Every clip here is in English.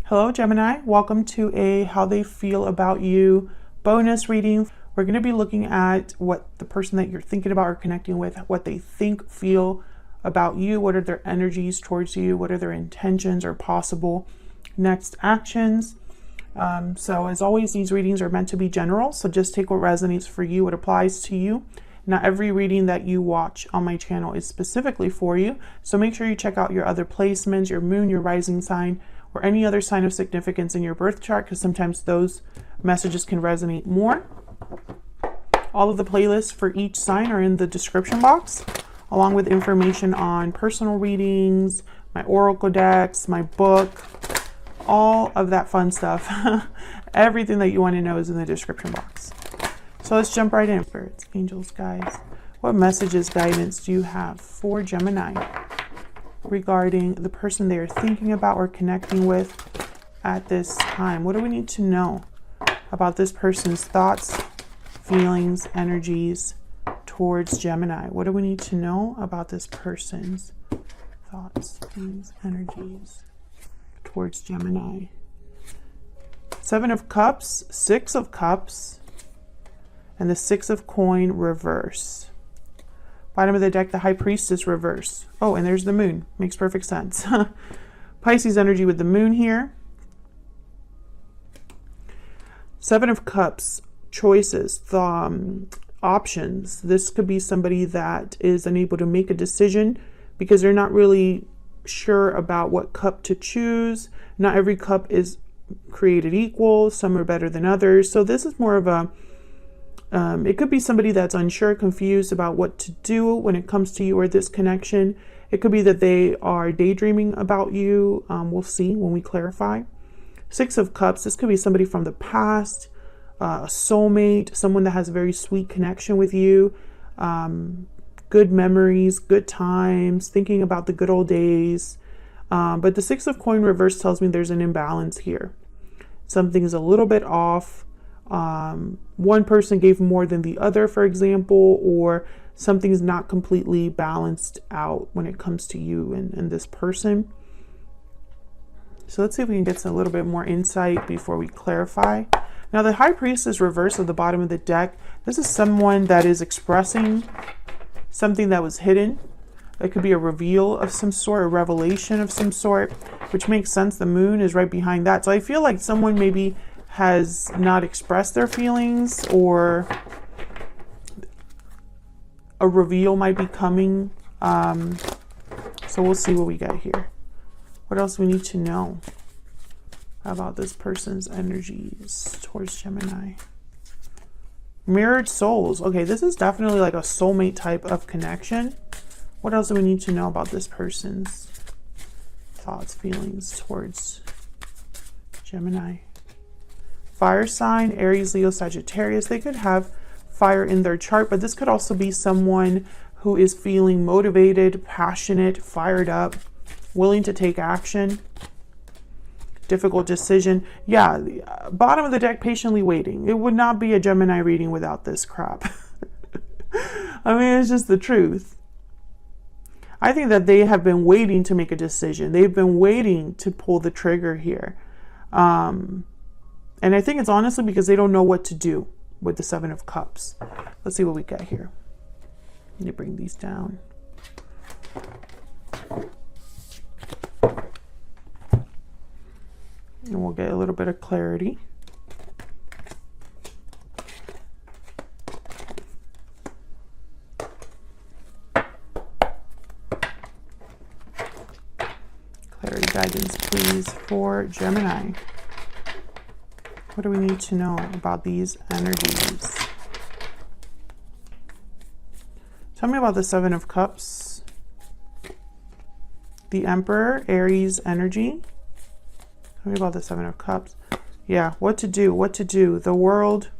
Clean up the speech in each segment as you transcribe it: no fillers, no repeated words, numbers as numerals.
Hello Gemini, welcome to a how they feel about you bonus reading. We're going to be looking at what the person that you're thinking about or connecting with, what they think, feel about you, what are their energies towards you, what are their intentions or possible next actions. So as always, these readings are meant to be general, so just take what resonates for you, what applies to you. Not every reading that you watch on my channel is specifically for you, so make sure you check out your other placements, your moon, your rising sign, or any other sign of significance in your birth chart, because sometimes those messages can resonate more. All of the playlists for each sign are in the description box, along with information on personal readings, my oracle decks, my book, all of that fun stuff. Everything that you want to know is in the description box. So let's jump right in. Spirits, angels, guides, what messages, guidance do you have for Gemini regarding the person they are thinking about or connecting with at this time? What do we need to know about this person's thoughts, feelings, energies towards Gemini? What do we need to know about this person's thoughts, feelings, energies towards Gemini? Seven of Cups, Six of Cups, and the Six of Coin reverse. Bottom of the deck, the High Priestess reverse. Oh, and there's the moon. Makes perfect sense. Pisces energy with the moon here. Seven of Cups, choices, options. This could be somebody that is unable to make a decision because they're not really sure about what cup to choose. Not every cup is created equal. Some are better than others. So this is more of a it could be somebody that's unsure, confused about what to do when it comes to you or this connection. It could be that they are daydreaming about you. We'll see when we clarify. Six of Cups, this could be somebody from the past, a soulmate, someone that has a very sweet connection with you, good memories, good times, thinking about the good old days. But the Six of Coin reverse tells me there's an imbalance here. Something is a little bit off. One person gave more than the other, for example, or something's not completely balanced out when it comes to you and this person. So let's see if we can get a little bit more insight before we clarify. Now the High Priestess reverse at the bottom of the deck, this is someone that is expressing something that was hidden. It could be a reveal of some sort, a revelation of some sort, which makes sense. The moon is right behind that. So I feel like someone maybe has not expressed their feelings, or a reveal might be coming. So we'll see what we get here. What else we need to know about this person's energies towards Gemini? Mirrored souls. Okay, this is definitely like a soulmate type of connection. What else do we need to know about this person's thoughts, feelings towards Gemini? Fire sign, Aries, Leo, Sagittarius. They could have fire in their chart, but this could also be someone who is feeling motivated, passionate, fired up, willing to take action. Difficult decision. Yeah, bottom of the deck, patiently waiting. It would not be a Gemini reading without this crap. I mean, it's just the truth. I think that they have been waiting to make a decision. They've been waiting to pull the trigger here. And I think it's honestly because they don't know what to do with the Seven of Cups. Let's see what we get here. Let me bring these down. And we'll get a little bit of clarity. Clarity, guidance, please, for Gemini. What do we need to know about these energies? Tell me about the Seven of Cups. The Emperor, Aries energy. Tell me about the Seven of Cups. Yeah, what to do, what to do. The World.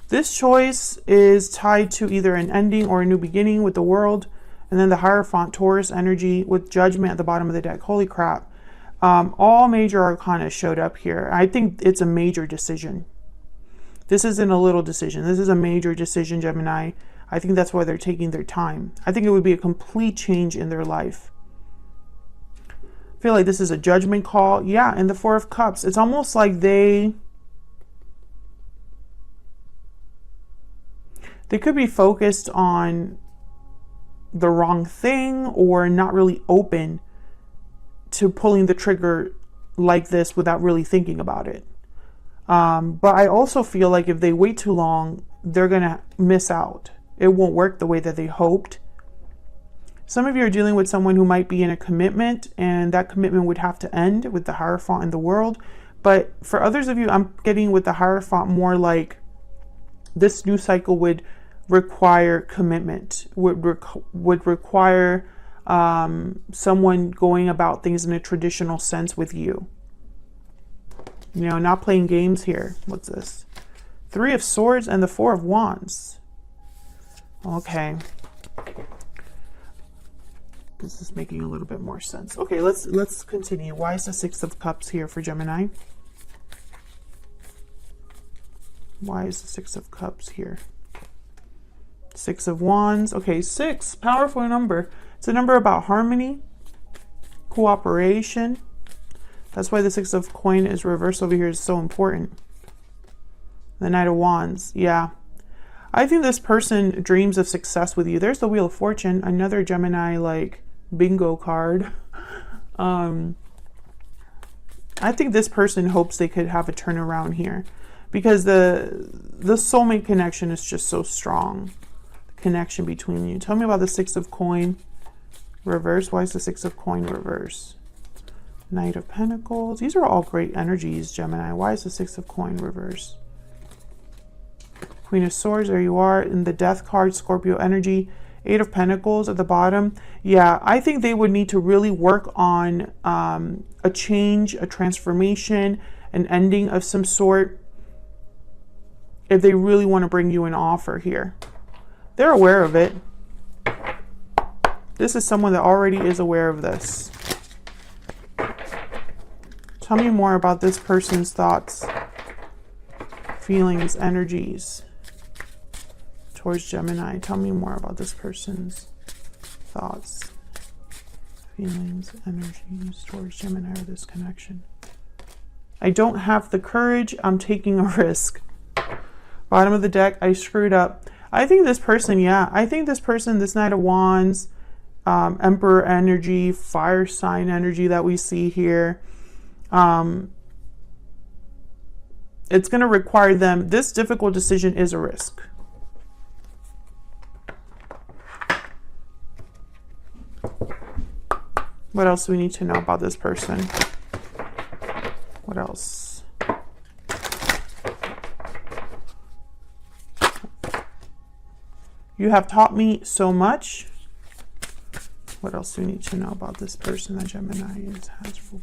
This choice is tied to either an ending or a new beginning with the World. And then the Hierophant, Taurus energy with Judgment at the bottom of the deck. Holy crap. All major arcana showed up here. I think it's a major decision. This isn't a little decision. This is a major decision, Gemini. I think that's why they're taking their time. I think it would be a complete change in their life. I feel like this is a judgment call. Yeah, and the Four of Cups. It's almost like they could be focused on the wrong thing or not really open to pulling the trigger like this without really thinking about it. But I also feel like if they wait too long, they're going to miss out. It won't work the way that they hoped. Some of you are dealing with someone who might be in a commitment, and that commitment would have to end with the Hierophant in the World. But for others of you, I'm getting with the Hierophant more like this new cycle would require commitment, would require someone going about things in a traditional sense with you. You know, not playing games here. What's this? Three of Swords and the Four of Wands. Okay. This is making a little bit more sense. Okay, let's continue. Why is the Six of Cups here for Gemini? Why is the Six of Cups here? Six of Wands. Okay, 6, powerful number. It's a number about harmony, cooperation. That's why the Six of Coin is reversed over here is so important. The Knight of Wands. Yeah. I think this person dreams of success with you. There's the Wheel of Fortune, another Gemini like bingo card. I think this person hopes they could have a turnaround here because the soulmate connection is just so strong. The connection between you. Tell me about the Six of Coin reverse. Why is the Six of Coin reverse? Knight of Pentacles. These are all great energies, Gemini. Why is the Six of Coin reverse? Queen of Swords, there you are. In the Death card, Scorpio energy. Eight of Pentacles at the bottom. Yeah, I think they would need to really work on a change, a transformation, an ending of some sort if they really want to bring you an offer here. They're aware of it. This is someone that already is aware of this. Tell me more about this person's thoughts, feelings, energies towards Gemini. Tell me more about this person's thoughts, feelings, energies towards Gemini or this connection. I don't have the courage. I'm taking a risk. Bottom of the deck, I screwed up. I think this person, yeah. I think this person, this Knight of Wands, Emperor energy, fire sign energy that we see here. It's going to require them, this difficult decision is a risk. What else do we need to know about this person? What else? You have taught me so much. What else do we need to know about this person that Gemini has? What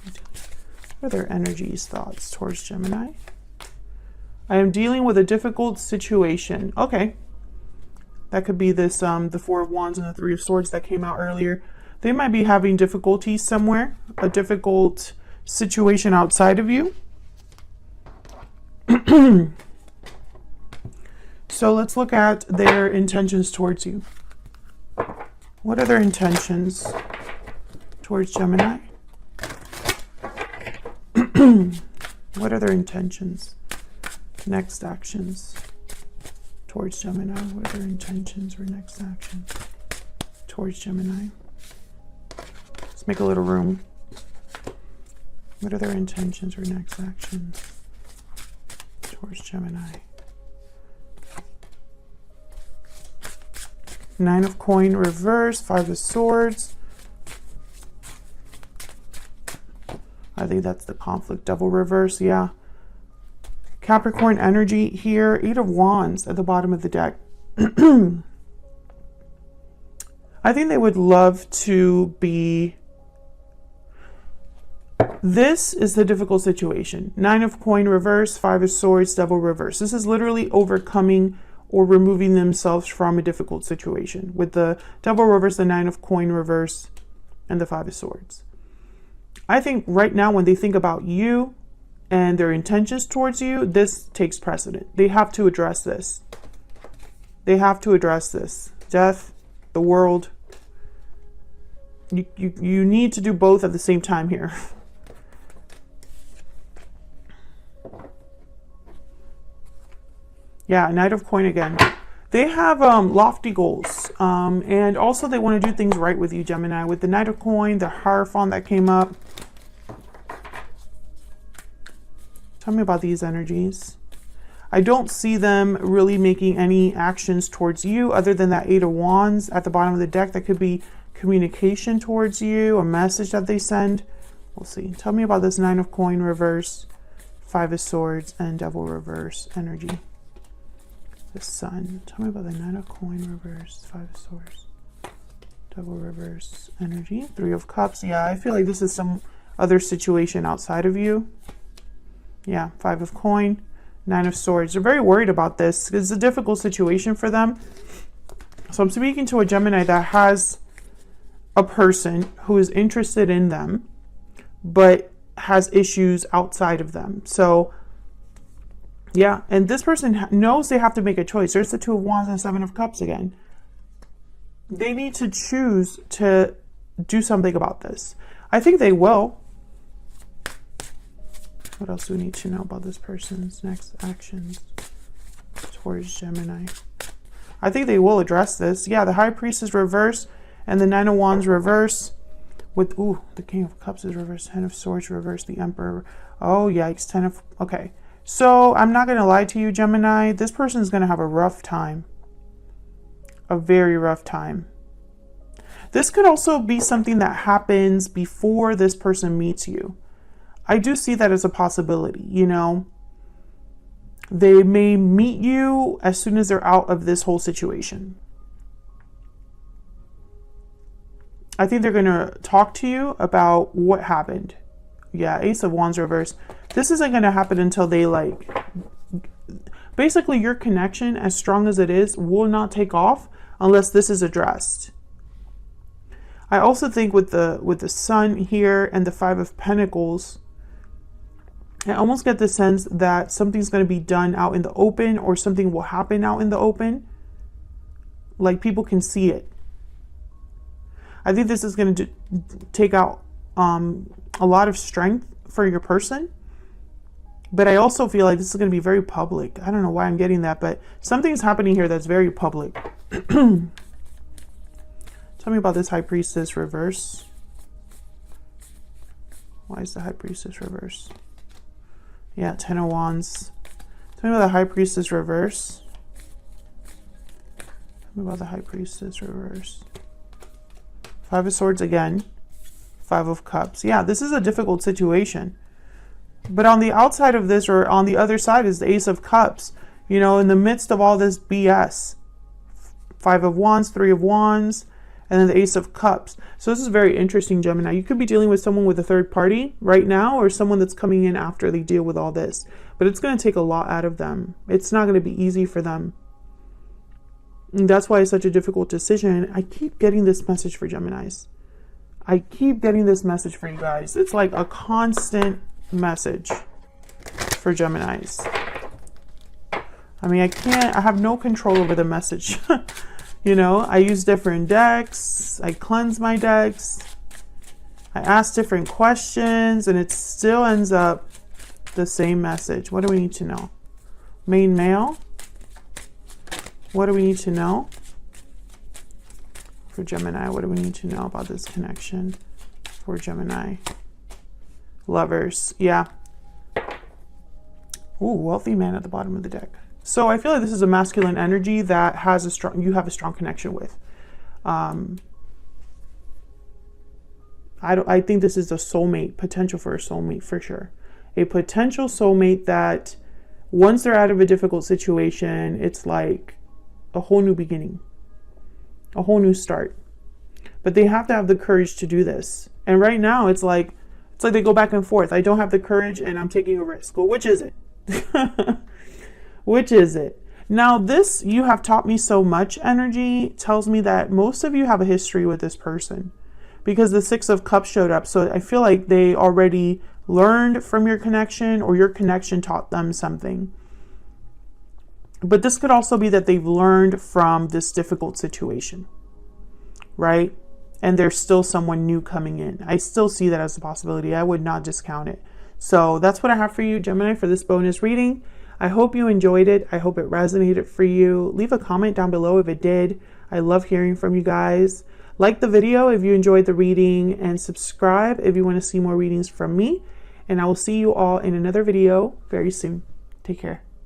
are their energies, thoughts towards Gemini? I am dealing with a difficult situation. Okay. That could be this, the Four of Wands and the Three of Swords that came out earlier. They might be having difficulties somewhere, a difficult situation outside of you. So let's look at their intentions towards you. What are their intentions towards Gemini? What are their intentions? Next actions towards Gemini. What are their intentions or next actions towards Gemini? Let's make a little room. What are their intentions or next actions towards Gemini? Nine of Coin reverse, Five of Swords. I think that's the conflict, Devil reverse, yeah. Capricorn energy here, Eight of Wands at the bottom of the deck. I think they would love to be... This is the difficult situation. Nine of Coin reverse, Five of Swords, Devil reverse. This is literally overcoming or removing themselves from a difficult situation. With the Devil reverse, the Nine of Coin reverse, and the Five of Swords. I think right now when they think about you and their intentions towards you, this takes precedent. They have to address this. They have to address this. Death, the world. You need to do both at the same time here. Yeah, Knight of Coin again. They have lofty goals, and also they want to do things right with you, Gemini. With the Knight of Coin, the Hierophant that came up. Tell me about these energies. I don't see them really making any actions towards you other than that Eight of Wands at the bottom of the deck. That could be communication towards you, a message that they send. We'll see. Tell me about this Nine of Coin reverse, Five of Swords, and Devil reverse energy. The Sun. Tell me about the Nine of Coin reverse, Five of Swords, Devil reverse energy. Three of Cups. Yeah, I feel like this is some other situation outside of you. Yeah, Five of Coin, Nine of Swords. They're very worried about this because it's a difficult situation for them. So I'm speaking to a Gemini that has a person who is interested in them, but has issues outside of them. So yeah, and this person knows they have to make a choice. There's the Two of Wands and Seven of Cups again. They need to choose to do something about this. I think they will. What else do we need to know about this person's next actions towards Gemini? I think they will address this. Yeah, the High Priestess reverse and the Nine of Wands reverse with, ooh, the King of Cups is reverse, Ten of Swords reverse, the Emperor. Oh, yikes, okay. So I'm not going to lie to you, Gemini. This person is going to have a rough time. A very rough time. This could also be something that happens before this person meets you. I do see that as a possibility, you know. They may meet you as soon as they're out of this whole situation. I think they're going to talk to you about what happened. Yeah, Ace of Wands reverse. This isn't going to happen until they like... Basically, your connection, as strong as it is, will not take off unless this is addressed. I also think with the Sun here and the Five of Pentacles, I almost get the sense that something's going to be done out in the open, or something will happen out in the open. Like people can see it. I think this is going to take out a lot of strength for your person. But I also feel like this is going to be very public. I don't know why I'm getting that, but something's happening here that's very public. Tell me about this High Priestess reverse. Why is the High Priestess reverse? Yeah, Ten of Wands. Tell me about the High Priestess reverse. Tell me about the High Priestess reverse. Five of Swords again. Five of Cups. Yeah, this is a difficult situation. But on the outside of this, or on the other side, is the Ace of Cups. You know, in the midst of all this BS. Five of Wands, Three of Wands, and then the Ace of Cups. So this is very interesting, Gemini. You could be dealing with someone with a third party right now, or someone that's coming in after they deal with all this. But it's going to take a lot out of them. It's not going to be easy for them. And that's why it's such a difficult decision. I keep getting this message for Geminis. I keep getting this message for you guys. It's like a constant message for Geminis. I mean, I have no control over the message. You know, I use different decks. I cleanse my decks. I ask different questions, and it still ends up the same message. What do we need to know? Main male. What do we need to know for Gemini? What do we need to know about this connection for Gemini? Lovers. Yeah. Ooh, wealthy man at the bottom of the deck. So I feel like this is a masculine energy that has you have a strong connection with. I think this is a soulmate, potential for a soulmate for sure. A potential soulmate that once they're out of a difficult situation, it's like a whole new beginning, a whole new start. But they have to have the courage to do this. And right now it's like they go back and forth. I don't have the courage and I'm taking a risk. Well, which is it? Which is it? Now, this "you have taught me so much" energy tells me that most of you have a history with this person, because the Six of Cups showed up. So I feel like they already learned from your connection, or your connection taught them something. But this could also be that they've learned from this difficult situation, right? and there's still someone new coming in. I still see that as a possibility. I would not discount it. So that's what I have for you, Gemini, for this bonus reading. I hope you enjoyed it. I hope it resonated for you. Leave a comment down below if it did. I love hearing from you guys. Like the video if you enjoyed the reading, and subscribe if you want to see more readings from me. And I will see you all in another video very soon. Take care.